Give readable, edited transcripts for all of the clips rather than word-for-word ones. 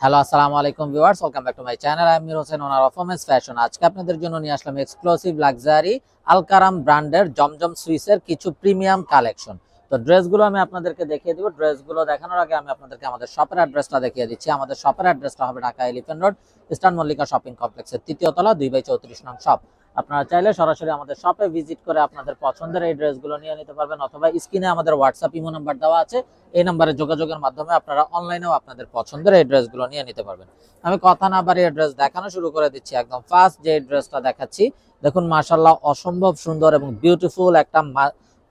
Hello, আসসালামু আলাইকুম viewers, welcome back to my channel. আমি Mir Hossain, owner of women's fashion. আজকে আপনাদের জন্য নিয়ে আসলাম এক্সক্লুসিভ লাক্সারি আলকারাম ব্র্যান্ডের জমজম সুইসের কিছু প্রিমিয়াম কালেকশন। তো ড্রেসগুলো আমি আপনাদেরকে দেখিয়ে দিব। ড্রেসগুলো দেখানোর আগে আমি আপনাদেরকে আমাদের শপের অ্যাড্রেসটা দেখিয়ে দিচ্ছি। আমাদের শপের অ্যাড্রেসটা হবে Dhaka elephant road, eastern Mallika shopping কমপ্লেক্সের ৩য় তলা, 2/34 নং শপ। আপনারা চাইলে সরাসরি আমাদের শপে ভিজিট করে আপনাদের পছন্দের এই ড্রেসগুলো নিয়ে নিতে পারবেন, অথবা স্ক্রিনে আমাদের হোয়াটসঅ্যাপ ইমো নাম্বার দেওয়া আছে, এই নাম্বারে যোগাযোগের মাধ্যমে আপনারা অনলাইনেও আপনাদের পছন্দের এই ড্রেসগুলো নিয়ে নিতে পারবেন। আমি কথা না বাড়িয়ে ড্রেস দেখানো শুরু করে দিচ্ছি। একদম ফার্স্ট যে ড্রেসটা দেখাচ্ছি, দেখুন মাশাআল্লাহ অসম্ভব সুন্দর এবং বিউটিফুল একটা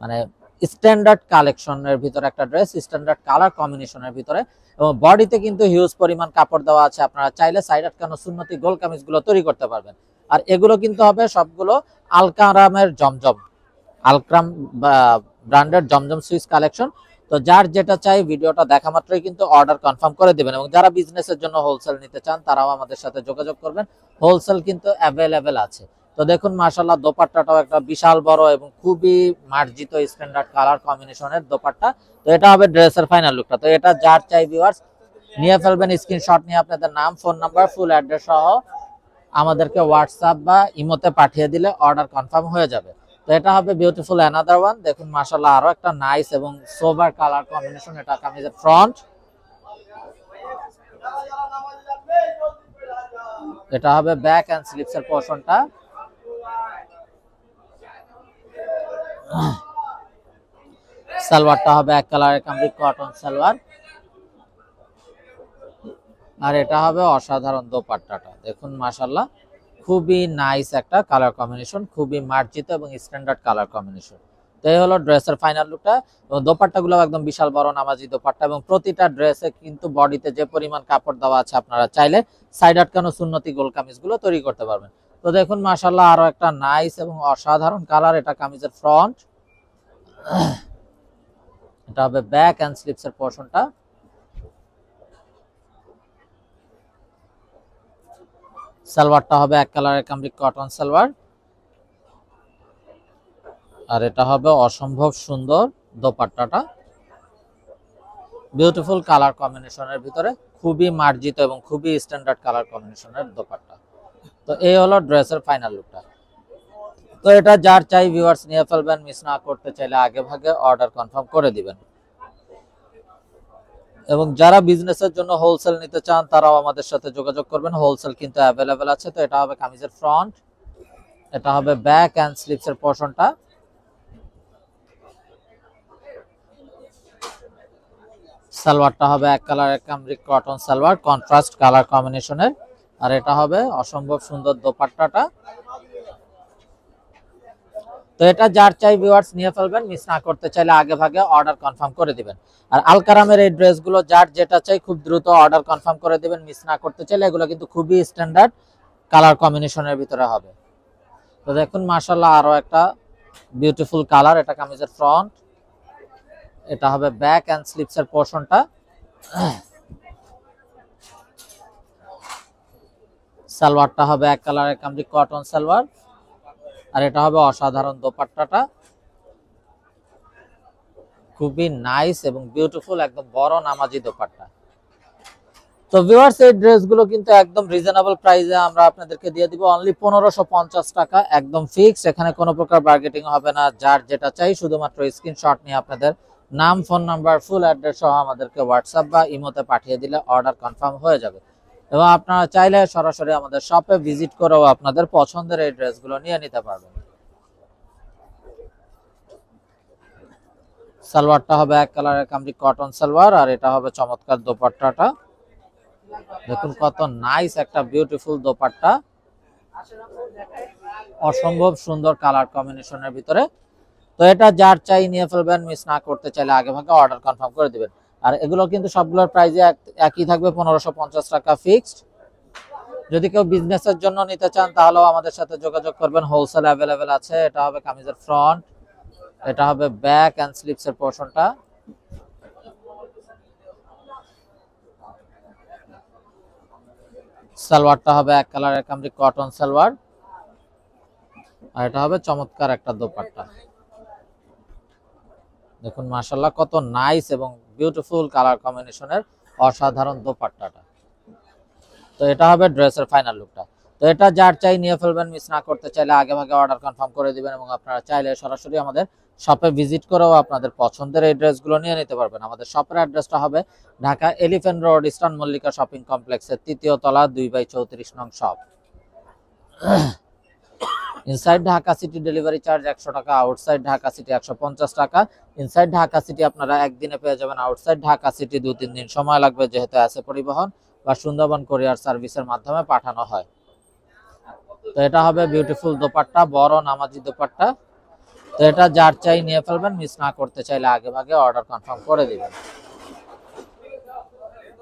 মানে স্ট্যান্ডার্ড কালেকশনের ভিতরে একটা ড্রেস, স্ট্যান্ডার্ড কালার কম্বিনেশনের ভিতরে, এবং বডিতে কিন্তু হিউজ পরিমাণ কাপড় দেওয়া আছে। আপনারা চাইলে সাইড আটকানো সুন্নতি গোল কামিজগুলো তৈরি করতে পারবেন। আর এগুলো কিন্তু হবে সবগুলো আলকারামের জমজম, আলকারাম ব্র্যান্ডের জমজম সুইস কালেকশন। তো যার যেটা চাই ভিডিওটা দেখা মাত্রই কিন্তু অর্ডার কনফার্ম করে দিবেন, এবং যারা বিজনেসের জন্য হোলসেল নিতে চান তারাও আমাদের সাথে যোগাযোগ করবেন, হোলসেল কিন্তু অ্যাভেলেবেল আছে। তো দেখুন মাশাআল্লাহ দোপাট্টাটাও একটা বিশাল বড় এবং খুবই মার্জিত স্ট্যান্ডার্ড কালার কম্বিনেশনের দোপাট্টা। তো এটা হবে ড্রেসের ফাইনাল লুকটা। তো এটা যার চাই ভিউয়ার্স নিয়ে ফেলবেন, স্ক্রিনশট নিয়ে আপনাদের নাম, ফোন নাম্বার, ফুল অ্যাড্রেস সহ আমাদেরকে হোয়াটসঅ্যাপ বা ইমোতে পাঠিয়ে দিলে অর্ডার কনফার্ম হয়ে যাবে। তো এটা হবে বিউটিফুল অ্যানাদার ওয়ান। দেখুন মাশাআল্লাহ আরো একটা নাইস এবং সোবার কালার কম্বিনেশন। এটা কামিজের ফ্রন্ট, এটা হবে ব্যাক এন্ড স্লিভস এর পোরশনটা। সালোয়ারটা হবে এক কালারের কামড়ি কটন সালোয়ার, আর এটা হবে অসাধারণ দোপাট্টাটা। দেখুন মাশাআল্লাহ খুবই নাইস একটা কালার কম্বিনেশন, খুবই মার্জিত এবং স্ট্যান্ডার্ড কালার কম্বিনেশন। তো এই হলো ড্রেসের ফাইনাল লুকটা। এবং দোপাট্টাগুলো একদম বিশাল বড় নামাজি দোপাট্টা, এবং প্রতিটা ড্রেসে কিন্তু বডিতে যে পরিমাণ কাপড় দেওয়া আছে আপনারা চাইলে সাইড আটকানো সুন্নতি গোল কামিজগুলো তৈরি করতে পারবেন। তো দেখুন মাশাআল্লাহ আরো একটা নাইস এবং অসাধারণ কালার। এটা কামিজের ফ্রন্ট, এটা হবে ব্যাক এন্ড স্লিভস এর পোরশনটা। সালোয়ারটা হবে এক কালারের কামড়ি কটন সালোয়ার, আর এটা হবে অসম্ভব সুন্দর দোপাট্টাটা, বিউটিফুল কালার কম্বিনেশনের ভিতরে, খুবই মার্জিত এবং খুবই স্ট্যান্ডার্ড কালার কম্বিনেশনের দোপাট্টা। তো এই হলো ড্রেসের ফাইনাল লুকটা। তো এটা যার চাই ভিউয়ার্স নিয়ে ফেলবেন, মিস না করতে চাইলে আগে ভাগে অর্ডার কনফার্ম করে দিবেন। এবং যারা বিজনেসের জন্য হোলসেল নিতে চান তারাও আমাদের সাথে যোগাযোগ করবেন, হোলসেল কিন্তু অ্যাভেলেবেল আছে। তো এটা হবে কামিজের ফ্রন্ট, এটা হবে ব্যাক এন্ড স্লিভস এর পোরশনটা। সালোয়ারটা হবে এক কালারের কামরিক কটন সালোয়ার, কন্ট্রাস্ট কালার কম্বিনেশনের, আর এটা হবে অসম্ভব সুন্দর দোপাট্টাটা। তো এটা যার চাই ভিউয়ার্স নিয়ে ফেলবেন, মিস না করতে চাইলে আগে ভাগে অর্ডার কনফার্ম করে দিবেন। আর আলকারামের এই ড্রেসগুলো যার যেটা চাই খুব দ্রুত অর্ডার কনফার্ম করে দিবেন, মিস না করতে চাইলে। এগুলো কিন্তু খুবই স্ট্যান্ডার্ড কালার কম্বিনেশনের ভিতরে হবে। তো দেখুন মাশাআল্লাহ আরো একটা বিউটিফুল কালার। এটা কামিজের ফ্রন্ট, এটা হবে ব্যাক এন্ড স্লিভস এর পোরশনটা। সালোয়ারটা হবে এক কালারের কামরি কটন সালোয়ার, আর এটা হবে অসাধারণ দোপাট্টাটা, খুবই নাইস এবং বিউটিফুল একদম বড় নামাজি দোপাট্টা। তো ভিউয়ার্স এই ড্রেসগুলো কিন্তু একদম রিজনেবল প্রাইসে আমরা আপনাদেরকে দিয়ে দিব, অনলি 1550 টাকা, একদম ফিক্স। এখানে কোনো প্রকার বার্গেটিং হবে না। যার যেটা চাই শুধুমাত্র স্ক্রিনশট নিয়ে আপনাদের নাম, ফোন নাম্বার, ফুল অ্যাড্রেস সহ আমাদেরকে হোয়াটসঅ্যাপ বা ইমোতে পাঠিয়ে দিলে অর্ডার কনফার্ম হয়ে যাবে। এবং আপনারা চাইলে সরাসরি আমাদের শপে ভিজিট করেও আপনাদের পছন্দের এই ড্রেসগুলো নিয়ে নিতে পারবেন। সালোয়ারটা হবে এক কালারের কামরি কটন সালোয়ার, আর এটা হবে চমৎকার দোপাট্টাটা। দেখুন কত নাইস একটা বিউটিফুল দোপাট্টা, অসম্ভব সুন্দর কালার কম্বিনেশনের ভিতরে। তো এটা যার চাই নিয়ে ফেলবেন, মিস না করতে চাইলে আগে ভাগে অর্ডার কনফার্ম করে দিবেন। আর এগুলো কিন্তু সবগুলোর প্রাইসে একই থাকবে, 1550 টাকা ফিক্সড। যদি কেউ বিজনেসের জন্য নিতে চান তাহলেও আমাদের সাথে যোগাযোগ করবেন, হোলসেল অ্যাভেলেবেল আছে। এটা হবে কামিজের ফ্রন্ট, এটা হবে ব্যাক এন্ড স্লিভস এর পোরশনটা। সালোয়ারটা হবে এক কালারের কামরি কটন সালোয়ার, আর এটা হবে চমৎকার একটা দোপাট্টা। দেখুন মাশাআল্লাহ কত নাইস এবং বিউটিফুল কালার কম্বিনেশনের অসাধারণ দোপাট্টাটা। তো এটা হবে ড্রেসের ফাইনাল লুকটা। তো এটা যার চাই নিয়ে ফেলবেন, মিস না করতে চাইলে আগে ভাগে অর্ডার কনফার্ম করে দিবেন, এবং আপনারা চাইলে সরাসরি আমাদের শপে ভিজিট করেও আপনাদের পছন্দের এই ড্রেসগুলো নিয়ে নিতে পারবেন। আমাদের শপের অ্যাড্রেসটা হবে Dhaka elephant road, eastern Mallika shopping কমপ্লেক্সের ৩য় তলা, 2/34 নং shop. Inside Dhaka city delivery charge 100 টাকা, আউটসাইড ঢাকা সিটি 150 টাকা। ইনসাইড ঢাকা সিটি আপনারা একদিনে পেয়ে যাবেন, আউটসাইড ঢাকা সিটি 2-3 দিন সময় লাগবে, যেহেতু আছে পরিবহন বা সুন্দরবন কোরিয়ার সার্ভিসের মাধ্যমে পাঠানো হয়। তো এটা হবে বিউটিফুল দোপাট্টা, বড় নামাজি দোপাট্টা। তো এটা যার চাই নিয়ে ফেলবেন, মিস না করতে চাইলে আগে ভাগে অর্ডার কনফার্ম করে দিবেন।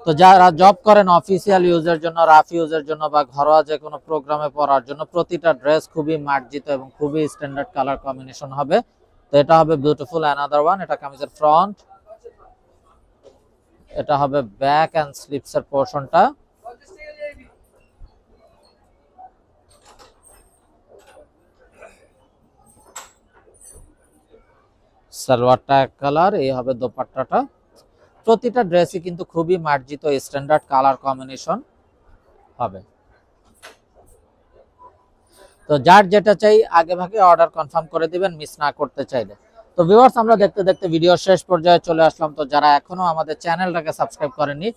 তো যারা জব করেন অফিসিয়াল ইউজের জন্য, রাফ ইউজের জন্য বা ঘরোয়া যে কোনো প্রোগ্রামে পরার জন্য, প্রতিটা ড্রেস খুবই মার্জিত এবং খুবই স্ট্যান্ডার্ড কালার কম্বিনেশন হবে। তো এটা হবে বিউটিফুল অ্যানাদার ওয়ান। এটা কামিজের ফ্রন্ট, এটা হবে ব্যাক এন্ড স্লিপস এর পোরশনটা। সালোয়ারটা এক কালার, এই হবে দোপাট্টাটা। প্রতিটা ড্রেসই কিন্তু খুবই মার্জিত স্ট্যান্ডার্ড কালার কম্বিনেশন হবে। তো যার যেটা চাই আগে ভাগে অর্ডার কনফার্ম করে দিবেন, মিস না করতে চাইলে। তো ভিউয়ার্স, আমরা দেখতে দেখতে ভিডিও শেষ পর্যায়ে চলে আসলাম। তো যারা এখনো আমাদের চ্যানেলটাকে সাবস্ক্রাইব করেননি,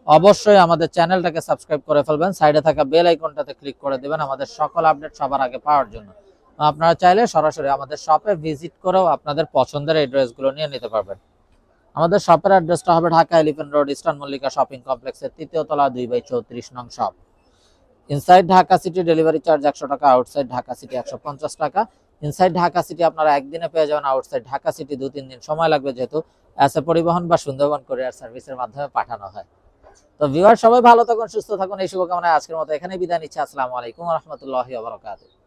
অবশ্যই আমাদের চ্যানেলটাকে সাবস্ক্রাইব করে ফেলবেন, সাইডে থাকা বেল আইকনটাতে ক্লিক করে দিবেন আমাদের সকল আপডেট সবার আগে পাওয়ার জন্য। আপনারা চাইলে সরাসরি আমাদের শপে ভিজিট করেও আপনাদের পছন্দের এই ড্রেসগুলো নিয়ে নিতে পারবেন। আমাদের শপের অ্যাড্রেসটা হবে Dhaka elephant road, eastern Mallika shopping কমপ্লেক্সের ৩য় তলা, 2/34 নং shop. Inside Dhaka city delivery charge 100 টাকা, আউটসাইড ঢাকা সিটি 150 টাকা। ইনসাইড ঢাকা সিটি আপনারা একদিনে পেয়ে যাবেন, আউটসাইড ঢাকা সিটি 2-3 দিন সময় লাগবে, যেহেতু এসে পরিবহন বা সুন্দরবন কোরিয়ার সার্ভিসের মাধ্যমে পাঠানো হয়। তো ভিউয়ার, সবাই ভালো থাকুন, সুস্থ থাকুন, এই শুভকামনায় আজকের মতো এখানেই বিদায় নিচ্ছি। আসসালামু আলাইকুম ওয়া রাহমাতুল্লাহি ওয়া বারাকাতুহু।